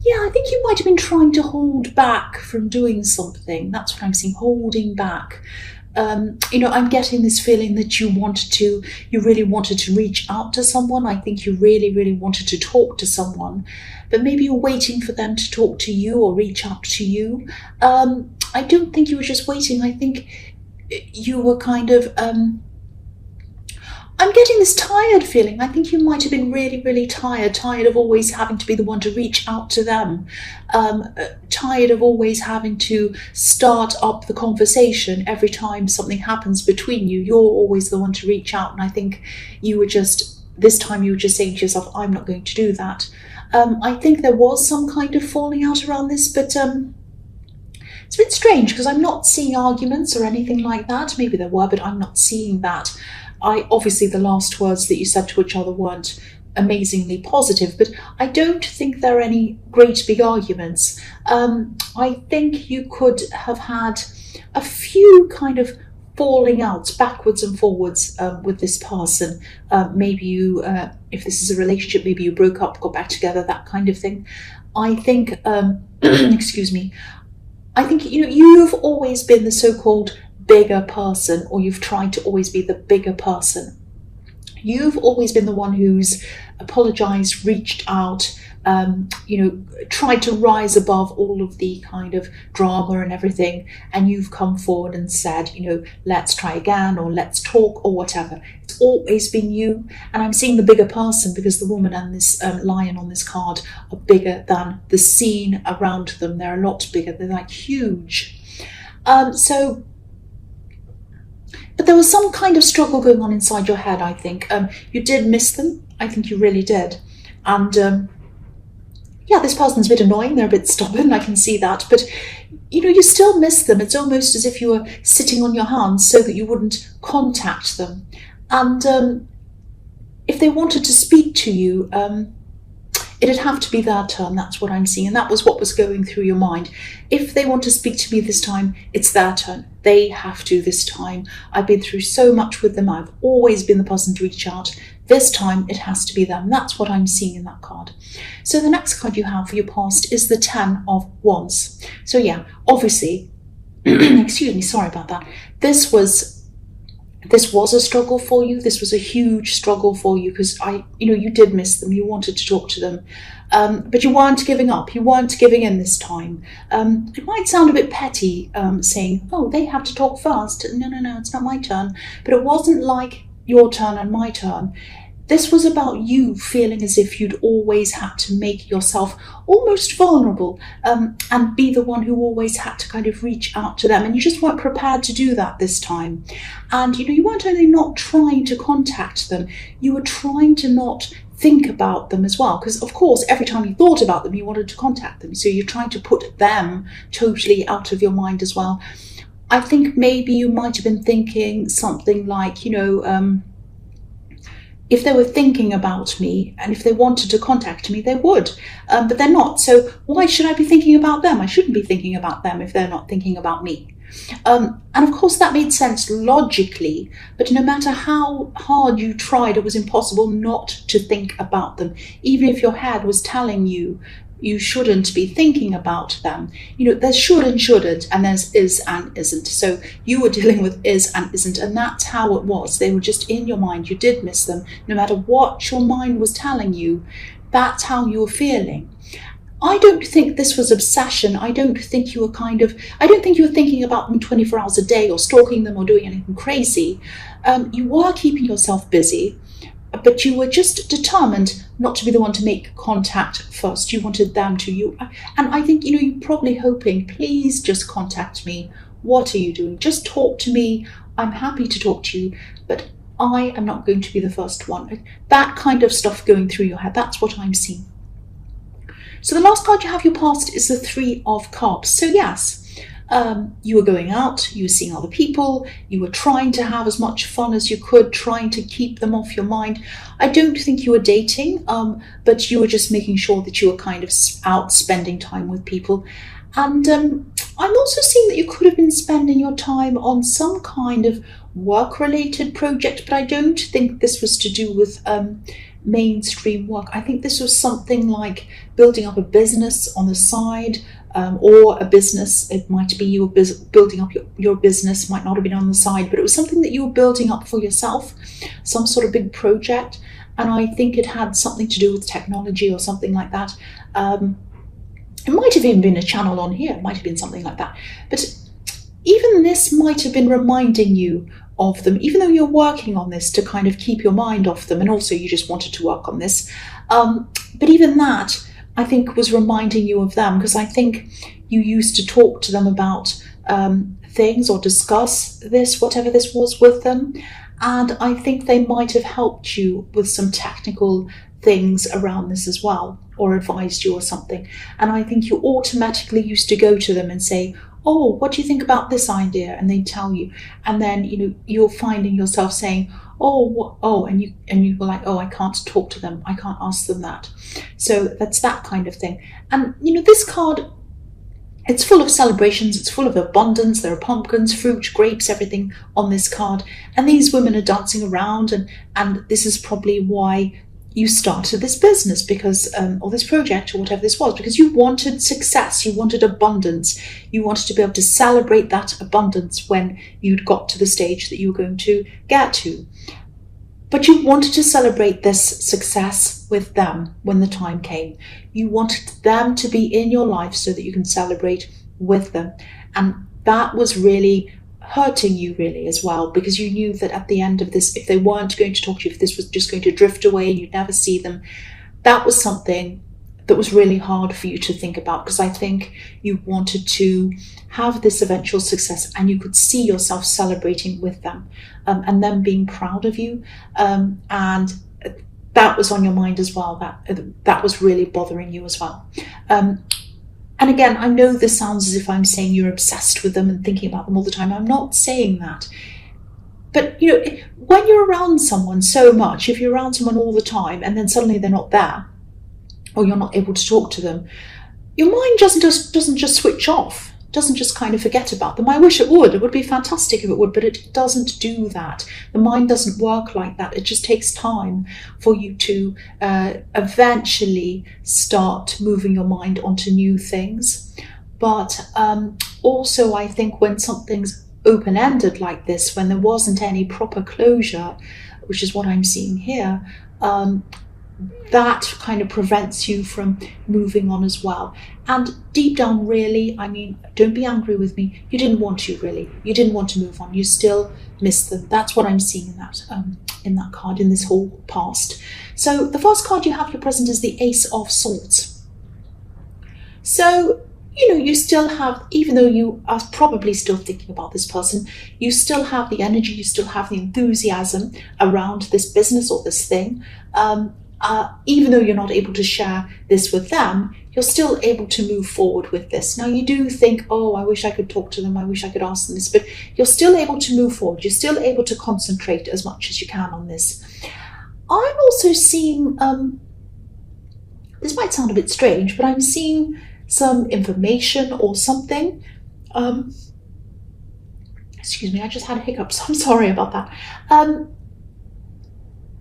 Yeah, I think you might have been trying to hold back from doing something. That's what I'm seeing, holding back. I'm getting this feeling that you really wanted to reach out to someone. I think you really, really wanted to talk to someone, but maybe you're waiting for them to talk to you or reach out to you. I don't think you were just waiting. I think you were kind of, I'm getting this tired feeling. I think you might have been really, really tired of always having to be the one to reach out to them, tired of always having to start up the conversation every time something happens between you. You're always the one to reach out, and I think this time you were just saying to yourself, I'm not going to do that. I think there was some kind of falling out around this, but it's a bit strange because I'm not seeing arguments or anything like that. Maybe there were, but I'm not seeing that. Obviously the last words that you said to each other weren't amazingly positive, but I don't think there are any great big arguments. I think you could have had a few kind of falling out backwards and forwards with this person. Maybe you, if this is a relationship, maybe you broke up, got back together, that kind of thing. I think, excuse me, I think you've always been the so-called bigger person, or you've tried to always be the bigger person. You've always been the one who's apologized, reached out, tried to rise above all of the kind of drama and everything, and you've come forward and said, let's try again, or let's talk, or whatever. It's always been you, and I'm seeing the bigger person because the woman and this lion on this card are bigger than the scene around them. They're a lot bigger. They're like huge. But there was some kind of struggle going on inside your head, I think. You did miss them. I think you really did. And this person's a bit annoying. They're a bit stubborn. I can see that. But, you still miss them. It's almost as if you were sitting on your hands so that you wouldn't contact them. And if they wanted to speak to you, it'd have to be their turn. That's what I'm seeing. And that was what was going through your mind. If they want to speak to me this time, it's their turn. They have to this time. I've been through so much with them. I've always been the person to reach out. This time it has to be them. That's what I'm seeing in that card. So the next card you have for your past is the 10 of Wands. So yeah, obviously, excuse me, sorry about that. This was a struggle for you. This was a huge struggle for you because you did miss them. You wanted to talk to them, but you weren't giving up. You weren't giving in this time. It might sound a bit petty saying, oh, they have to talk first. No, it's not my turn. But it wasn't like your turn and my turn. This was about you feeling as if you'd always had to make yourself almost vulnerable and be the one who always had to kind of reach out to them. And you just weren't prepared to do that this time. And, you weren't only not trying to contact them, you were trying to not think about them as well. Because, of course, every time you thought about them, you wanted to contact them. So you're trying to put them totally out of your mind as well. I think maybe you might have been thinking something like, if they were thinking about me and if they wanted to contact me, they would, but they're not. So why should I be thinking about them? I shouldn't be thinking about them if they're not thinking about me. And of course that made sense logically, but no matter how hard you tried, it was impossible not to think about them. Even if your head was telling you you shouldn't be thinking about them. There's should and shouldn't, and there's is and isn't. So you were dealing with is and isn't, and that's how it was. They were just in your mind. You did miss them. No matter what your mind was telling you, that's how you were feeling. I don't think this was obsession. I don't think you were thinking about them 24 hours a day or stalking them or doing anything crazy. You were keeping yourself busy, but you were just determined not to be the one to make contact first. You wanted them to. And I think, you're probably hoping, please just contact me. What are you doing? Just talk to me. I'm happy to talk to you, but I am not going to be the first one. That kind of stuff going through your head. That's what I'm seeing. So the last card you have your past is the 3 of Cups. So yes, you were going out, you were seeing other people, you were trying to have as much fun as you could, trying to keep them off your mind. I don't think you were dating, but you were just making sure that you were kind of out spending time with people. And I'm also seeing that you could have been spending your time on some kind of work-related project, but I don't think this was to do with mainstream work. I think this was something like building up a business on the side, or a business. It might be you were building up your business, might not have been on the side, but it was something that you were building up for yourself, some sort of big project. And I think it had something to do with technology or something like that. It might have even been a channel on here, it might have been something like that. But even this might have been reminding you of them, even though you're working on this to kind of keep your mind off them, and also you just wanted to work on this. But even that, I think, was reminding you of them, because I think you used to talk to them about things or discuss this, whatever this was, with them. And I think they might have helped you with some technical things around this as well, or advised you or something. And I think you automatically used to go to them and say, oh, what do you think about this idea? And they tell you. And then, you're finding yourself saying, and you were like, oh, I can't talk to them, I can't ask them that. So that's that kind of thing. And this card, it's full of celebrations, it's full of abundance. There are pumpkins, fruit, grapes, everything on this card. And these women are dancing around, and this is probably why you started this business, because or this project, or whatever this was, because you wanted success, you wanted abundance, you wanted to be able to celebrate that abundance when you'd got to the stage that you were going to get to. But you wanted to celebrate this success with them when the time came. You wanted them to be in your life so that you can celebrate with them. And that was really hurting you, really, as well, because you knew that at the end of this, if they weren't going to talk to you, if this was just going to drift away and you'd never see them, that was something that was really hard for you to think about, because I think you wanted to have this eventual success and you could see yourself celebrating with them, and them being proud of you, and that was on your mind as well. That was really bothering you as well. And again, I know this sounds as if I'm saying you're obsessed with them and thinking about them all the time. I'm not saying that. But, when you're around someone so much, if you're around someone all the time and then suddenly they're not there, or you're not able to talk to them, your mind doesn't just switch off, doesn't just kind of forget about them. I wish it would. It would be fantastic if it would, but it doesn't do that. The mind doesn't work like that. It just takes time for you to eventually start moving your mind onto new things. But also, I think when something's open-ended like this, when there wasn't any proper closure, which is what I'm seeing here, that kind of prevents you from moving on as well. And deep down, really, don't be angry with me, you didn't want to, really. You didn't want to move on. You still miss them. That's what I'm seeing in that card, in this whole past. So the first card you have for present is the Ace of Swords. So, you still have, even though you are probably still thinking about this person, you still have the energy, you still have the enthusiasm around this business or this thing. Even though you're not able to share this with them, you're still able to move forward with this. Now, you do think, oh, I wish I could talk to them, I wish I could ask them this, but you're still able to move forward. You're still able to concentrate as much as you can on this. I'm also seeing, this might sound a bit strange, but I'm seeing some information or something. Excuse me, I just had a hiccup, so I'm sorry about that.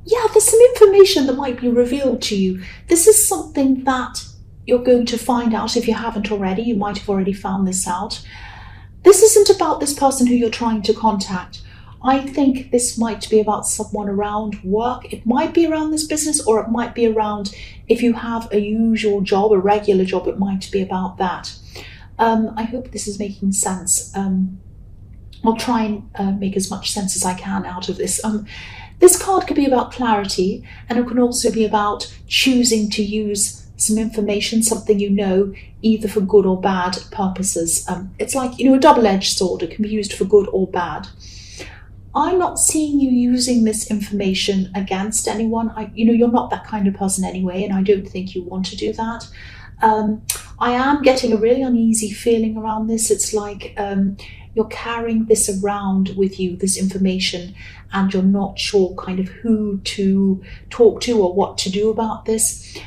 Yeah, there's some information that might be revealed to you. This is something that you're going to find out if you haven't already. You might have already found this out. This isn't about this person who you're trying to contact. I think this might be about someone around work. It might be around this business, or it might be around, if you have a usual job, a regular job, it might be about that. I hope this is making sense. I'll try and make as much sense as I can out of this. This card could be about clarity, and it can also be about choosing to use some information, something either for good or bad purposes. It's like, a double-edged sword. It can be used for good or bad. I'm not seeing you using this information against anyone. You're not that kind of person anyway, and I don't think you want to do that. I am getting a really uneasy feeling around this. It's like you're carrying this around with you, this information, and you're not sure kind of who to talk to or what to do about this.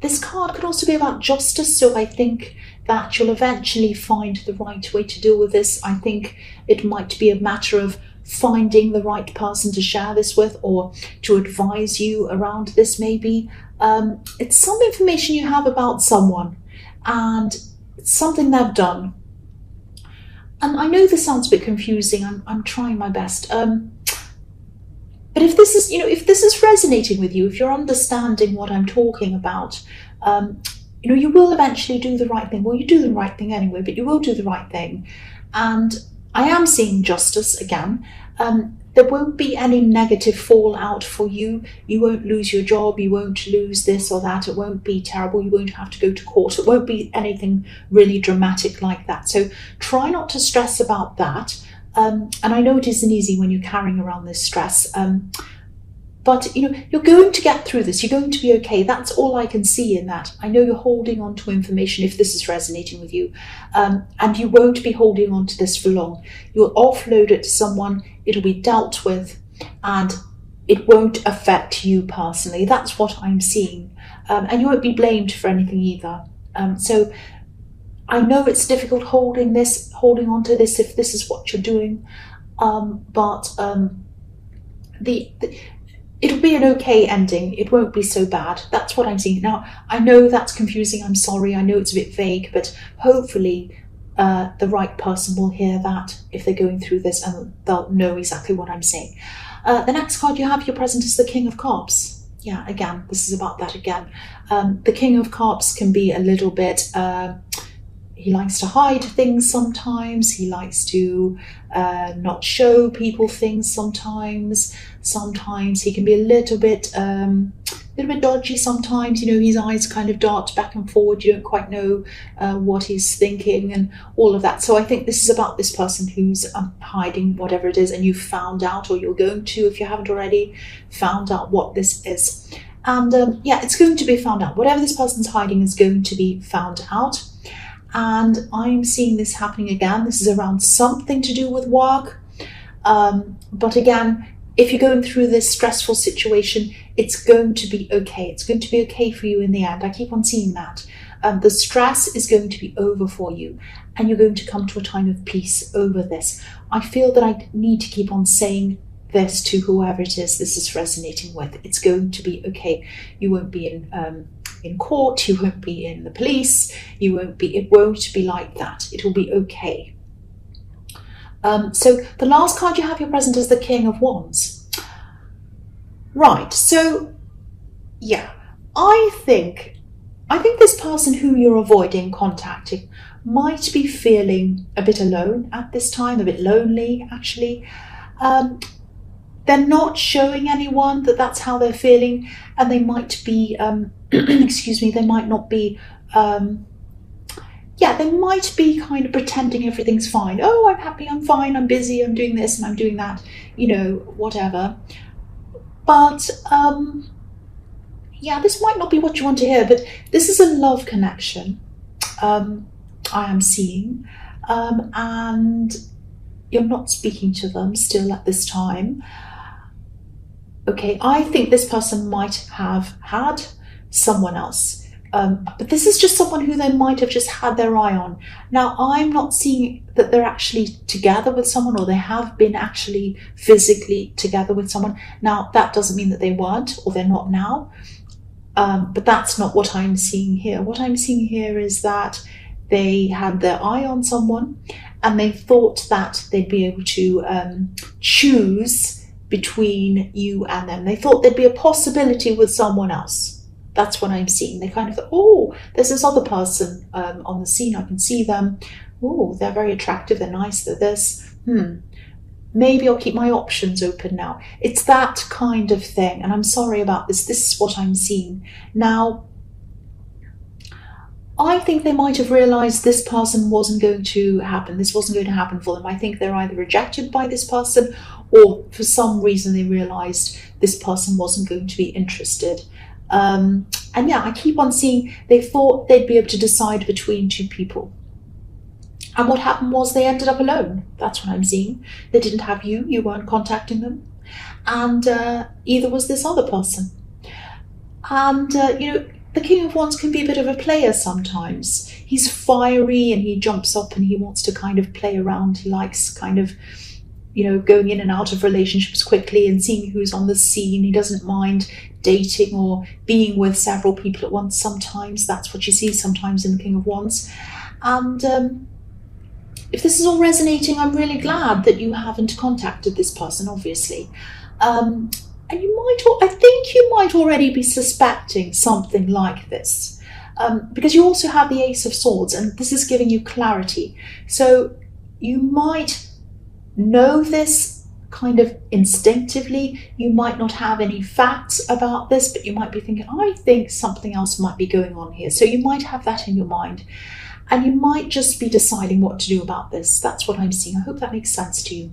This card could also be about justice, so I think that you'll eventually find the right way to deal with this. I think it might be a matter of finding the right person to share this with, or to advise you around this maybe. It's some information you have about someone, and it's something they've done. And I know this sounds a bit confusing. I'm trying my best. But if this is, if this is resonating with you, if you're understanding what I'm talking about, you will eventually do the right thing. Well, you do the right thing anyway, but you will do the right thing. And I am seeing justice again. There won't be any negative fallout for you. You won't lose your job. You won't lose this or that. It won't be terrible. You won't have to go to court. It won't be anything really dramatic like that. So try not to stress about that. And I know it isn't easy when you're carrying around this stress. But you're going to get through this. You're going to be okay. That's all I can see in that. I know you're holding on to information if this is resonating with you. And you won't be holding on to this for long. You'll offload it to someone. It'll be dealt with. And it won't affect you personally. That's what I'm seeing. And you won't be blamed for anything either. So I know it's difficult holding on to this if this is what you're doing. But it'll be an okay ending. It won't be so bad. That's what I'm seeing. Now, I know that's confusing. I'm sorry. I know it's a bit vague, but hopefully the right person will hear that if they're going through this, and they'll know exactly what I'm saying. The next card you have, your present, is the King of Cups. Yeah, again, this is about that again. The King of Cups can be a little bit... he likes to hide things sometimes. He likes to not show people things sometimes. Sometimes he can be a little bit dodgy sometimes. His eyes kind of dart back and forward. You don't quite know what he's thinking and all of that. So I think this is about this person who's hiding whatever it is, and you've found out, or you're going to, if you haven't already, found out what this is. And it's going to be found out. Whatever this person's hiding is going to be found out. And I'm seeing this happening again. This is around something to do with work. But again, if you're going through this stressful situation, it's going to be okay. It's going to be okay for you in the end. I keep on seeing that. The stress is going to be over for you, and you're going to come to a time of peace over this. I feel that I need to keep on saying this to whoever it is this is resonating with. It's going to be okay. You won't be in court, you won't be in the police, it won't be like that. It will be okay. So the last card you have, your present, is the King of Wands. Right, so yeah, I think this person who you're avoiding contacting might be feeling a bit alone at this time, a bit lonely actually. They're not showing anyone that that's how they're feeling, and they might be excuse me, they might not be they might be kind of pretending everything's fine. Oh, I'm happy, I'm fine, I'm busy, I'm doing this and I'm doing that, whatever. But this might not be what you want to hear, but this is a love connection I am seeing, and you're not speaking to them still at this time. Okay, I think this person might have had someone else, but this is just someone who they might have just had their eye on. Now, I'm not seeing that they're actually together with someone, or they have been actually physically together with someone. Now, that doesn't mean that they weren't, or they're not now, but that's not what I'm seeing here. What I'm seeing here is that they had their eye on someone, and they thought that they'd be able to choose between you and them. They thought there'd be a possibility with someone else. That's what I'm seeing. They kind of thought, oh, there's this other person on the scene. I can see them. Oh, they're very attractive. They're nice. They're this. Maybe I'll keep my options open now. It's that kind of thing. And I'm sorry about this. This is what I'm seeing. Now, I think they might have realized this person wasn't going to happen. This wasn't going to happen for them. I think they're either rejected by this person, or for some reason they realized this person wasn't going to be interested. I keep on seeing they thought they'd be able to decide between two people. And what happened was they ended up alone. That's what I'm seeing. They didn't have you. You weren't contacting them. And either was this other person. And, the King of Wands can be a bit of a player sometimes. He's fiery and he jumps up and he wants to kind of play around. He likes kind of, going in and out of relationships quickly and seeing who's on the scene. He doesn't mind dating or being with several people at once sometimes. That's what you see sometimes in the King of Wands. And if this is all resonating, I'm really glad that you haven't contacted this person, obviously. And I think you might already be suspecting something like this, because you also have the Ace of Swords, and this is giving you clarity. So you might know this kind of instinctively. You might not have any facts about this, but you might be thinking, I think something else might be going on here. So you might have that in your mind, and you might just be deciding what to do about this. That's what I'm seeing. I hope that makes sense to you.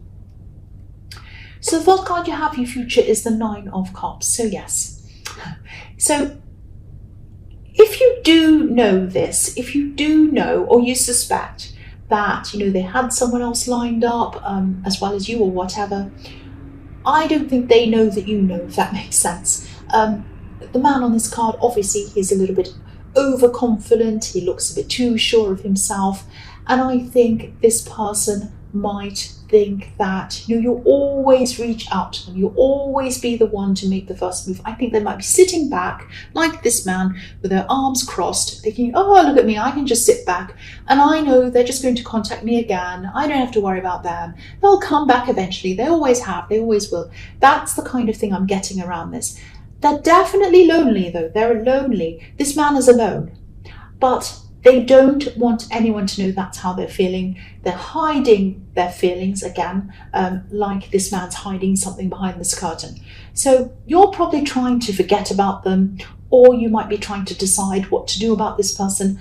So the first card you have for your future is the Nine of Cups. So yes. So if you do know this, if you do know or you suspect that, they had someone else lined up as well as you or whatever, I don't think they know that you know, if that makes sense. The man on this card, obviously, he's a little bit overconfident. He looks a bit too sure of himself. And I think this person might think that, you'll always reach out to them. You'll always be the one to make the first move. I think they might be sitting back like this man with their arms crossed, thinking, oh, look at me, I can just sit back. And I know they're just going to contact me again. I don't have to worry about them. They'll come back eventually. They always have. They always will. That's the kind of thing I'm getting around this. They're definitely lonely, though. They're lonely. This man is alone. But they don't want anyone to know that's how they're feeling. They're hiding their feelings again, like this man's hiding something behind this curtain. So you're probably trying to forget about them, or you might be trying to decide what to do about this person.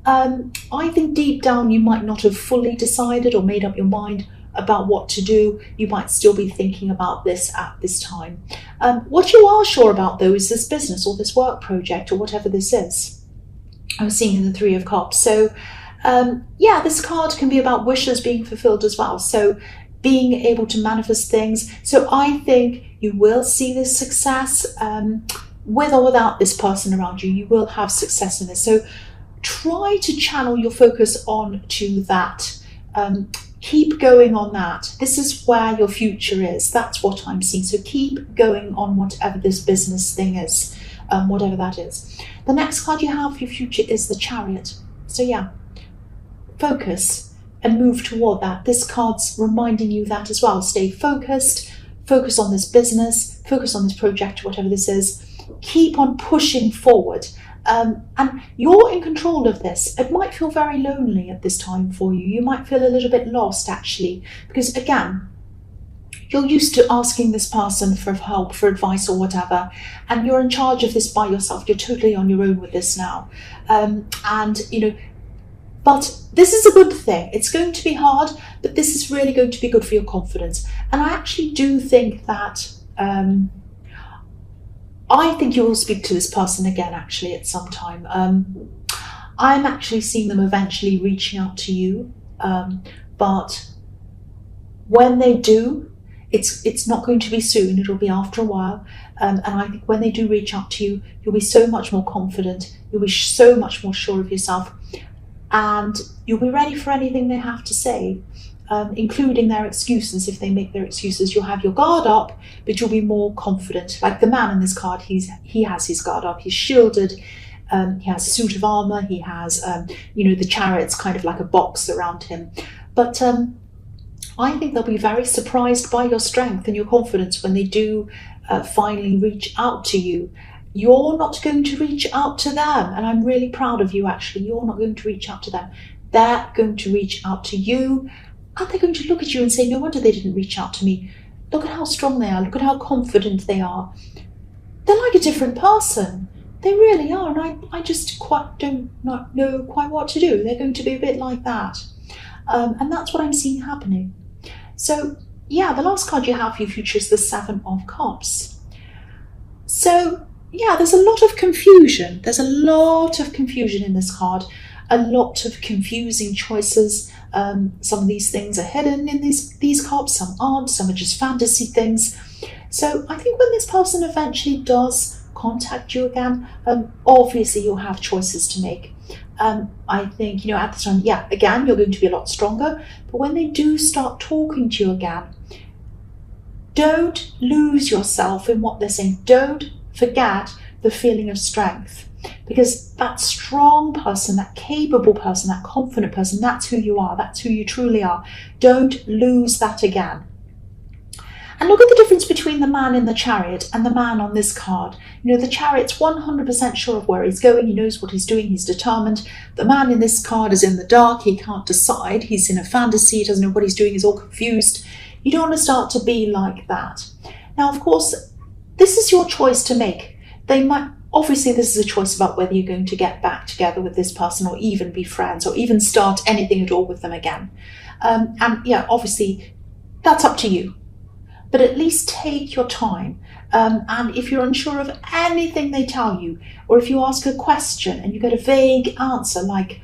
I think deep down you might not have fully decided or made up your mind about what to do. You might still be thinking about this at this time. What you are sure about, though, is this business or this work project or whatever this is. I'm seeing the Three of Cups. So this card can be about wishes being fulfilled as well. So being able to manifest things. So I think you will see this success with or without this person around you. You will have success in this. So try to channel your focus on to that. Keep going on that. This is where your future is. That's what I'm seeing. So keep going on whatever this business thing is, whatever that is. The next card you have for your future is the Chariot. So yeah, focus and move toward that. This card's reminding you that as well. Stay focused, focus on this business, focus on this project, whatever this is. Keep on pushing forward. And you're in control of this. It might feel very lonely at this time for you. You might feel a little bit lost, actually, because again, you're used to asking this person for help, for advice or whatever, and you're in charge of this by yourself. You're totally on your own with this now. But this is a good thing. It's going to be hard, but this is really going to be good for your confidence. And I actually do think that I think you will speak to this person again, actually, at some time. I'm actually seeing them eventually reaching out to you, but when they do, it's not going to be soon. It'll be after a while. And I think when they do reach out to you, you'll be so much more confident. You'll be so much more sure of yourself. And you'll be ready for anything they have to say, including their excuses. If they make their excuses, you'll have your guard up, but you'll be more confident. Like the man in this card, he has his guard up. He's shielded. He has a suit of armor. He has, the Chariot's kind of like a box around him. But I think they'll be very surprised by your strength and your confidence when they do finally reach out to you. You're not going to reach out to them, and I'm really proud of you, actually. You're not going to reach out to them. They're going to reach out to you, and they're going to look at you and say, no wonder they didn't reach out to me. Look at how strong they are. Look at how confident they are. They're like a different person. They really are, and I just don't know quite what to do. They're going to be a bit like that. And that's what I'm seeing happening. So, yeah, the last card you have for your future is the Seven of Cups. So, yeah, there's a lot of confusion. There's a lot of confusion in this card. A lot of confusing choices. Some of these things are hidden in these cups. Some aren't. Some are just fantasy things. So I think when this person eventually does contact you again, obviously you'll have choices to make. I think, at the time, yeah, again, you're going to be a lot stronger. But when they do start talking to you again, don't lose yourself in what they're saying. Don't forget the feeling of strength, because that strong person, that capable person, that confident person, that's who you are. That's who you truly are. Don't lose that again. And look at the difference between the man in the Chariot and the man on this card. The Chariot's 100% sure of where he's going. He knows what he's doing. He's determined. The man in this card is in the dark. He can't decide. He's in a fantasy. He doesn't know what he's doing. He's all confused. You don't want to start to be like that. Now, of course, this is your choice to make. Obviously, this is a choice about whether you're going to get back together with this person or even be friends or even start anything at all with them again. And yeah, obviously, that's up to you. But at least take your time. And if you're unsure of anything they tell you, or if you ask a question and you get a vague answer like,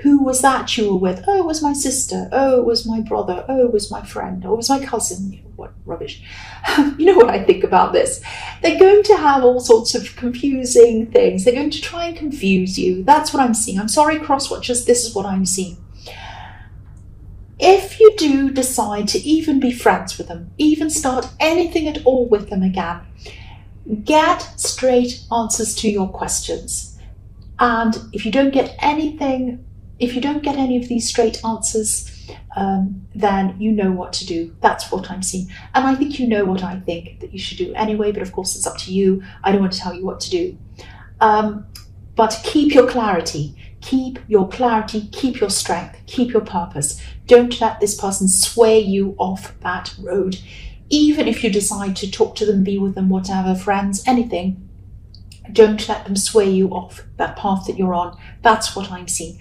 who was that you were with? Oh, it was my sister. Oh, it was my brother. Oh, it was my friend. Oh, it was my cousin. What rubbish. You know what I think about this? They're going to have all sorts of confusing things. They're going to try and confuse you. That's what I'm seeing. I'm sorry, cross-watchers. This is what I'm seeing. If you do decide to even be friends with them, even start anything at all with them again, get straight answers to your questions. And if you don't get any of these straight answers, then you know what to do. That's what I'm seeing. And I think you know what I think that you should do anyway, but of course it's up to you. I don't want to tell you what to do. But keep your clarity. Keep your clarity, keep your strength, keep your purpose. Don't let this person sway you off that road. Even if you decide to talk to them, be with them, whatever, friends, anything, don't let them sway you off that path that you're on. That's what I'm seeing.